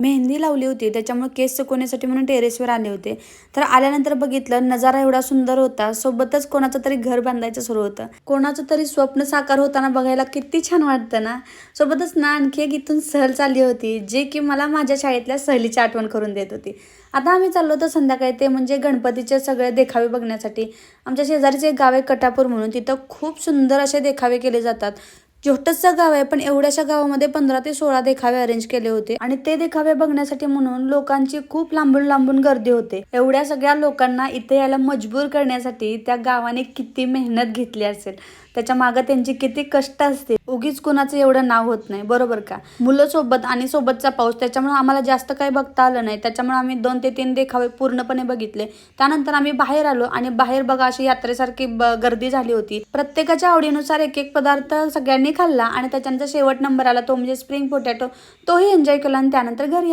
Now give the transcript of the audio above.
मेहंदी लावली होती, त्याच्यामुळे केस सुकवण्यासाठी म्हणून टेरेसवर आले होते. तर आल्यानंतर बघितलं, नजारा एवढा सुंदर होता. सोबतच कोणाचं तरी घर बांधायचं सुरू होतं. कोणाचं तरी स्वप्न साकार होताना बघायला किती छान वाटतं ना. सोबतच ना आणखी एक इथून सहल चालली होती, जे की मला माझ्या शाळेतल्या सहलीची आठवण करून देत होती. आता आम्ही चाललो होतो संध्याकाळी, ते म्हणजे गणपतीचे सगळे देखावे बघण्यासाठी. आमच्या शेजारीचे एक गाव आहे कटापूर म्हणून, तिथं खूप सुंदर असे देखावे केले जातात. छोटंसं गाव आहे, पण एवढ्याशा गावामध्ये 15 ते 16 देखावे अरेंज केले होते. आणि ते देखावे बघण्यासाठी म्हणून लोकांची खूप लांबून लांबून गर्दी होते. एवढ्या सगळ्या लोकांना इथे यायला मजबूर करण्यासाठी त्या गावाने किती मेहनत घेतली असेल, त्याच्या मागे त्यांची किती कष्ट असतील. उगीच कुणाचं एवढं नाव होत नाही, बरोबर का. मुलं सोबत आणि सोबतचा पाऊस, त्याच्यामुळे आम्हाला जास्त काही बघता आलं नाही. त्याच्यामुळे आम्ही 2 ते 3 देखावे पूर्णपणे बघितले. त्यानंतर आम्ही बाहेर आलो आणि बाहेर बघा अशी यात्रेसारखी गर्दी झाली होती. प्रत्येकाच्या आवडीनुसार एक एक पदार्थ सगळ्यांनी खाल्ला आणि त्याच्यानंतर शेवट नंबर आला तो म्हणजे स्प्रिंग पोटॅटो. तोही एन्जॉय केला आणि त्यानंतर घरी